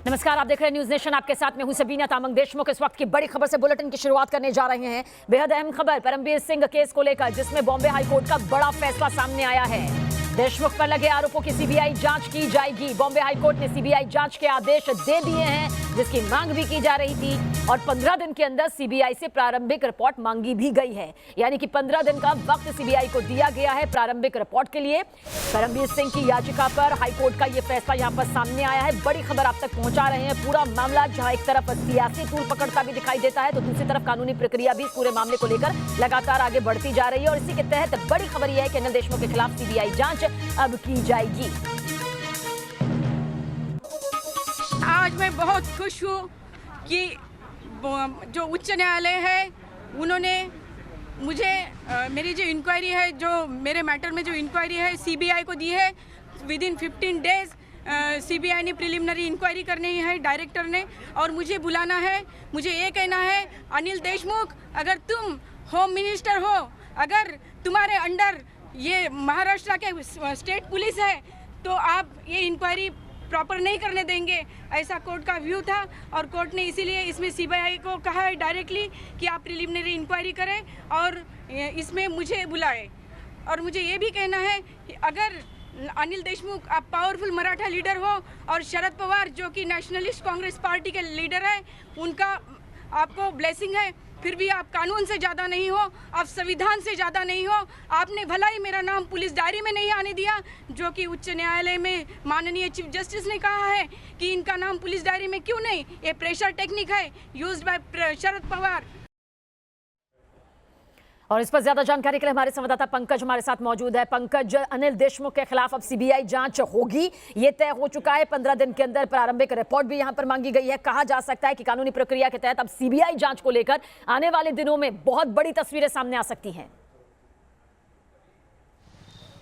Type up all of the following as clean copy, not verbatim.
नमस्कार, आप देख रहे हैं न्यूज नेशन। आपके साथ में हूं सबीना तामंग। देशमुख इस वक्त की बड़ी खबर से बुलेटिन की शुरुआत करने जा रहे हैं। बेहद अहम खबर परमबीर सिंह केस को लेकर, जिसमें बॉम्बे हाईकोर्ट का बड़ा फैसला सामने आया है। देशमुख पर लगे आरोपों की सीबीआई जांच की जाएगी। बॉम्बे हाईकोर्ट ने सीबीआई जांच के आदेश दे दिए हैं, जिसकी मांग भी की जा रही थी और 15 दिन के अंदर सीबीआई से प्रारंभिक रिपोर्ट मांगी भी गई है। यानी कि 15 दिन का वक्त सीबीआई को दिया गया है प्रारंभिक रिपोर्ट के लिए। परमबीर सिंह की याचिका पर हाईकोर्ट का यह फैसला यहां पर सामने आया है। बड़ी खबर आप तक पहुंचा रहे हैं। पूरा मामला जहां एक तरफ सियासी तूल पकड़ता भी दिखाई देता है, तो दूसरी तरफ कानूनी प्रक्रिया भी पूरे मामले को लेकर लगातार आगे बढ़ती जा रही है। और इसी के तहत बड़ी खबर यह है कि अनिल देशमुख के खिलाफ सीबीआई जांच अब की जाएगी। आज मैं बहुत खुश हूँ कि जो उच्च न्यायालय है उन्होंने मुझे मेरी जो इंक्वायरी है, जो मेरे मैटर में जो इंक्वायरी है सीबीआई को दी है। विद इन 15 डेज सीबीआई ने प्रिलिमिनरी इंक्वायरी करनी है डायरेक्टर ने, और मुझे बुलाना है। मुझे ये कहना है, अनिल देशमुख, अगर तुम होम मिनिस्टर हो, अगर तुम्हारे अंडर ये महाराष्ट्र के स्टेट पुलिस है, तो आप ये इंक्वायरी प्रॉपर नहीं करने देंगे। ऐसा कोर्ट का व्यू था और कोर्ट ने इसीलिए इसमें सीबीआई को कहा है डायरेक्टली कि आप प्रिलिमिनरी इंक्वायरी करें और इसमें मुझे बुलाए। और मुझे ये भी कहना है कि अगर अनिल देशमुख आप पावरफुल मराठा लीडर हो और शरद पवार जो कि नेशनलिस्ट कांग्रेस पार्टी के लीडर है, उनका आपको ब्लेसिंग है, फिर भी आप कानून से ज़्यादा नहीं हो, आप संविधान से ज़्यादा नहीं हो। आपने भला ही मेरा नाम पुलिस डायरी में नहीं आने दिया, जो कि उच्च न्यायालय में माननीय चीफ जस्टिस ने कहा है कि इनका नाम पुलिस डायरी में क्यों नहीं। ये प्रेशर टेक्निक है यूज्ड बाय शरद पवार। और इस पर ज्यादा जानकारी के लिए हमारे संवाददाता पंकज हमारे साथ मौजूद है। पंकज, अनिल देशमुख के खिलाफ अब सीबीआई जांच होगी, ये तय हो चुका है। 15 दिन के अंदर प्रारंभिक रिपोर्ट भी यहां पर मांगी गई है। कहा जा सकता है कि कानूनी प्रक्रिया के तहत अब सीबीआई जांच को लेकर आने वाले दिनों में बहुत बड़ी तस्वीरें सामने आ सकती हैं।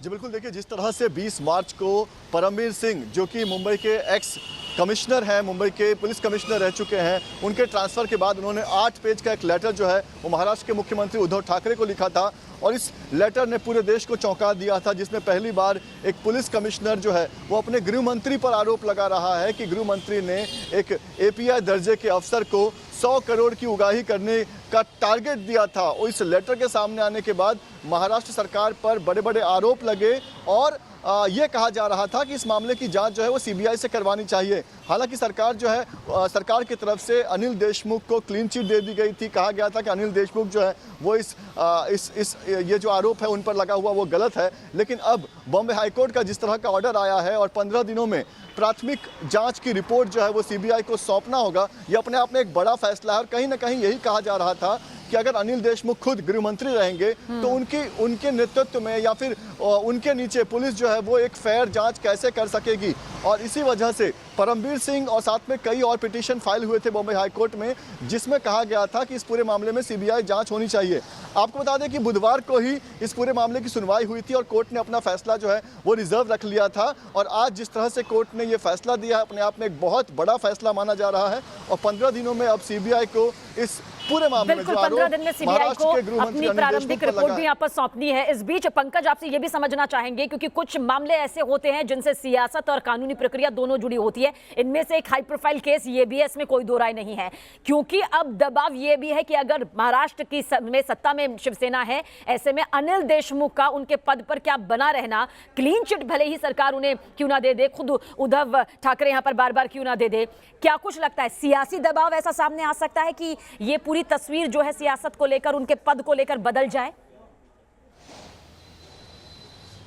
जी बिल्कुल, देखिए जिस तरह से 20 मार्च को परमबीर सिंह, जो कि मुंबई के एक्स कमिश्नर हैं, मुंबई के पुलिस कमिश्नर रह चुके हैं, उनके ट्रांसफ़र के बाद उन्होंने 8 पेज का एक लेटर जो है वो महाराष्ट्र के मुख्यमंत्री उद्धव ठाकरे को लिखा था। और इस लेटर ने पूरे देश को चौंका दिया था, जिसमें पहली बार एक पुलिस कमिश्नर जो है वो अपने गृह मंत्री पर आरोप लगा रहा है कि गृह मंत्री ने एक एपीआई दर्जे के अफसर को 100 करोड़ की उगाही करने का टारगेट दिया था। और इस लेटर के सामने आने के बाद महाराष्ट्र सरकार पर बड़े बड़े आरोप लगे और ये कहा जा रहा था कि इस मामले की जांच जो है वो सीबीआई से करवानी चाहिए। हालांकि सरकार जो है सरकार की तरफ से अनिल देशमुख को क्लीन चिट दे दी गई थी। कहा गया था कि अनिल देशमुख जो है वो ये जो आरोप है उन पर लगा हुआ वो गलत है। लेकिन अब बॉम्बे हाईकोर्ट का जिस तरह का ऑर्डर आया है और 15 दिनों में प्राथमिक जांच की रिपोर्ट जो है वो सीबीआई को सौंपना होगा, ये अपने आप में एक बड़ा फैसला है। और कहीं ना कहीं यही कहा जा रहा था कि अगर अनिल देशमुख खुद गृह मंत्री रहेंगे तो उनके नेतृत्व में या फिर उनके नीचे पुलिस जो है वो एक फेयर जांच कैसे कर सकेगी। और इसी वजह से परमबीर सिंह और साथ में कई और पिटीशन फाइल हुए थे बॉम्बे हाईकोर्ट में, जिसमें कहा गया था कि इस पूरे मामले में सीबीआई जांच होनी चाहिए। आपको बता दें कि बुधवार को ही इस पूरे मामले की सुनवाई हुई थी और कोर्ट ने अपना फैसला जो है वो रिजर्व रख लिया था। और आज जिस तरह से कोर्ट ने ये फैसला दिया है, अपने आप में एक बहुत बड़ा फैसला माना जा रहा है। और 15 दिनों में अब सीबीआई को इस पूरे मामले में 15 दिन में सीबीआई को अपनी प्रारंभिक रिपोर्ट भी यहाँ पर सौंपनी है। इस बीच पंकज, आपसे ये भी समझना चाहेंगे, क्योंकि कुछ मामले ऐसे होते हैं जिनसे सियासत और कानूनी प्रक्रिया दोनों जुड़ी होती है। इनमें से एक हाई प्रोफाइल केस ये भी है, इसमें कोई दो राय नहीं है। क्योंकि अब दबाव ये भी है कि अगर महाराष्ट्र की में सत्ता में शिवसेना है, ऐसे में अनिल देशमुख का उनके पद पर क्या बना रहना, क्लीन चिट भले ही सरकार उन्हें क्यों ना दे दे, खुद उद्धव ठाकरे यहाँ पर बार बार क्यों ना दे दे, क्या कुछ लगता है सियासी दबाव ऐसा सामने आ सकता है कि ये पूरी तस्वीर जो है सियासत को लेकर, उनके पद को लेकर बदल जाए?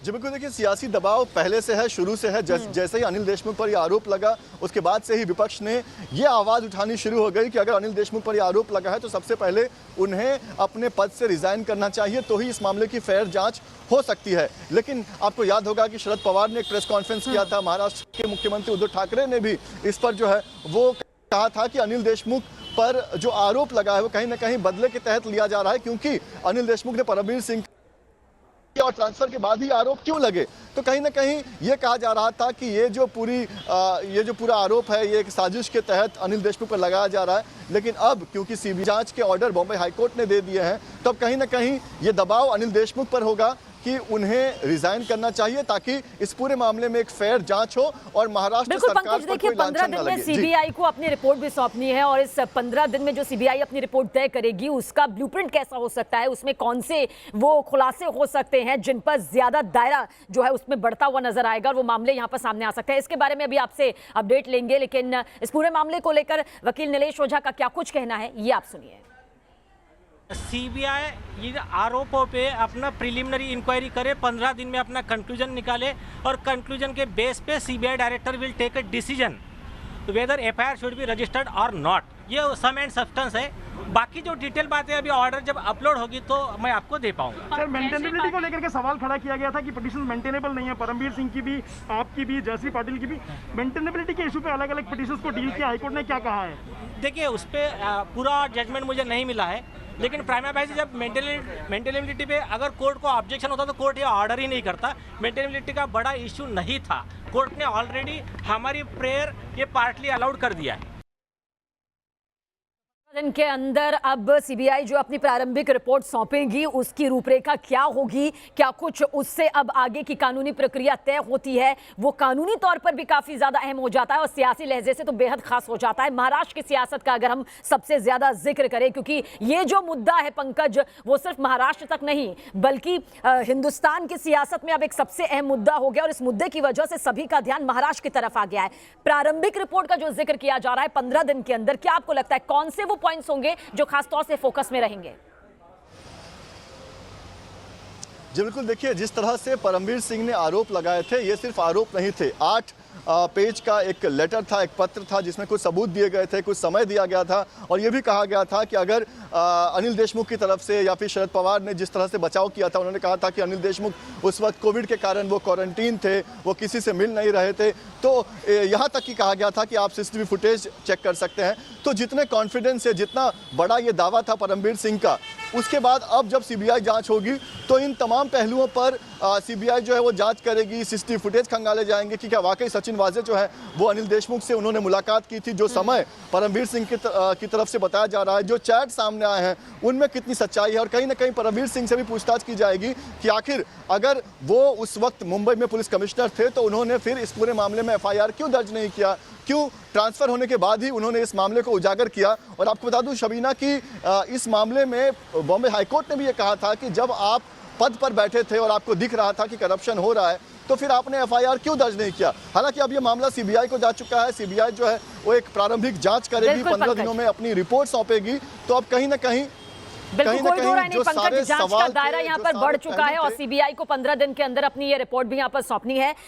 जी बिल्कुल, देखिए सियासी दबाव पहले से है, शुरू से है। जैसे ही अनिल देशमुख पर यह आरोप लगा, उसके बाद से ही विपक्ष ने ये आवाज़ उठानी शुरू हो गई कि अगर अनिल देशमुख पर यह आरोप लगा है तो सबसे पहले उन्हें अपने पद से रिजाइन करना चाहिए, तो ही इस मामले की फेयर जांच हो सकती है। लेकिन आपको याद होगा कि शरद पवार ने एक प्रेस कॉन्फ्रेंस किया था, महाराष्ट्र के मुख्यमंत्री उद्धव ठाकरे ने भी इस पर जो है वो कहा था कि अनिल देशमुख पर जो आरोप लगा है वो कहीं ना कहीं बदले के तहत लिया जा रहा है, क्योंकि अनिल देशमुख ने परमबीर सिंह और ट्रांसफर के बाद ही आरोप क्यों लगे। तो कहीं ना कहीं ये कहा जा रहा था कि ये जो पूरा आरोप है ये एक साजिश के तहत अनिल देशमुख पर लगाया जा रहा है। लेकिन अब क्योंकि सीबीआई जांच के ऑर्डर बॉम्बे हाईकोर्ट ने दे दिए हैं, तो अब कहीं ना कहीं ये दबाव अनिल देशमुख पर होगा कि उन्हें रिजाइन करना चाहिए ताकि इस पूरे मामले में एक फेयर जांच हो और महाराष्ट्र बिल्कुल सरकार पंकज, पर देखिए कोई 15 लांछन न दिन में लगे। जी। सीबीआई को अपनी रिपोर्ट भी सौंपनी है और इस 15 दिन में जो सीबीआई अपनी रिपोर्ट तय करेगी उसका ब्लूप्रिंट कैसा हो सकता है, उसमें कौन से वो खुलासे हो सकते हैं जिन पर ज्यादा दायरा जो है उसमें बढ़ता हुआ नजर आएगा और वो मामले यहाँ पर सामने आ सकते हैं। इसके बारे में अभी आपसे अपडेट लेंगे, लेकिन इस पूरे मामले को लेकर वकील नीलेश ओझा का क्या कुछ कहना है ये आप सुनिए। सीबीआई ये आरोपों पे अपना प्रिलिमिनरी इंक्वायरी करे, 15 दिन में अपना कंक्लूजन निकाले और कंक्लूजन के बेस पे CBI director will take a decision whether FIR should be registered और नॉट। ये सम एंड सब्सटेंस है। बाकी जो डिटेल बातें अभी ऑर्डर जब अपलोड होगी तो मैं आपको दे पाऊंगा। सर, मेंटेनेबिलिटी को लेकर के सवाल खड़ा किया गया था कि पिटीशन मेंटेनेबल नहीं है, परमवीर सिंह की भी, आपकी भी, जयश्री पाटिल की भी। मेंटेनेबिलिटी के इशू पे अलग अलग पिटीशंस को डील किया, हाईकोर्ट ने क्या कहा है? देखिए उस पर पूरा जजमेंट मुझे नहीं मिला है, लेकिन प्राइमा फेसी जब मेंटेनेबिलिटी पे अगर कोर्ट को ऑब्जेक्शन होता तो कोर्ट ये ऑर्डर ही नहीं करता। मेंटेनेबिलिटी का बड़ा इशू नहीं था, कोर्ट ने ऑलरेडी हमारी प्रेयर ये पार्टली अलाउड कर दिया है। दिन के अंदर अब सीबीआई जो अपनी प्रारंभिक रिपोर्ट सौंपेगी उसकी रूपरेखा क्या होगी, क्या कुछ उससे अब आगे की कानूनी प्रक्रिया तय होती है, वो कानूनी तौर पर भी काफी ज्यादा अहम हो जाता है और सियासी लहजे से तो बेहद खास हो जाता है। महाराष्ट्र की सियासत का अगर हम सबसे ज्यादा जिक्र करें, क्योंकि ये जो मुद्दा है पंकज वो सिर्फ महाराष्ट्र तक नहीं बल्कि हिंदुस्तान की सियासत में अब एक सबसे अहम मुद्दा हो गया और इस मुद्दे की वजह से सभी का ध्यान महाराष्ट्र की तरफ आ गया है। प्रारंभिक रिपोर्ट का जो जिक्र किया जा रहा है 15 दिन के अंदर, क्या आपको लगता है कौन से वो पॉइंट्स होंगे जो खास तौर से फोकस में रहेंगे? जी बिल्कुल, देखिए जिस तरह से परमवीर सिंह ने आरोप लगाए थे, ये सिर्फ आरोप नहीं थे। 8 पेज का एक लेटर था, एक पत्र था जिसमें कुछ सबूत दिए गए थे, कुछ समय दिया गया था और ये भी कहा गया था कि अगर अनिल देशमुख की तरफ से या फिर शरद पवार ने जिस तरह से बचाव किया था, उन्होंने कहा था कि अनिल देशमुख उस वक्त कोविड के कारण वो क्वारंटीन थे, वो किसी से मिल नहीं रहे थे, तो यहाँ तक कि कहा गया था कि आप सीसीटीवी फुटेज चेक कर सकते हैं। तो जितने कॉन्फिडेंस से जितना बड़ा ये दावा था परमवीर सिंह का, उसके बाद अब जब सीबीआई जांच होगी तो इन तमाम पहलुओं पर सीबीआई जो है वो जांच करेगी, सीसीटीवी फुटेज खंगाले जाएंगे कि क्या वाकई सचिन वाजे जो है वो अनिल देशमुख से उन्होंने मुलाकात की थी, जो समय परमवीर सिंह की तरफ से बताया जा रहा है, जो चैट सामने आए हैं उनमें कितनी सच्चाई है। और कहीं ना कहीं परमवीर सिंह से भी पूछताछ की जाएगी कि आखिर अगर वो उस वक्त मुंबई में पुलिस कमिश्नर थे तो उन्होंने फिर इस पूरे मामले में एफआईआर क्यों दर्ज नहीं किया, क्यों ट्रांसफर होने के बाद ही उन्होंने इस मामले को उजागर किया। और आपको बता दूं शबीना कि इस मामले में बॉम्बे हाईकोर्ट ने भी ये कहा था कि जब आप पद पर बैठे थे और आपको दिख रहा था कि करप्शन हो रहा है तो फिर आपने एफआईआर क्यों दर्ज नहीं किया। हालांकि अब ये मामला सीबीआई को जा चुका है, सीबीआई जो है वो एक प्रारंभिक जांच करेगी, 15 दिनों में अपनी रिपोर्ट सौंपेगी। तो अब कहीं ना कहीं बिल्कुल कोई दो राय नहीं पंकज, जांच का दायरा यहाँ पर बढ़ चुका है और थे। सीबीआई को 15 दिन के अंदर अपनी ये रिपोर्ट भी यहाँ पर सौंपनी है।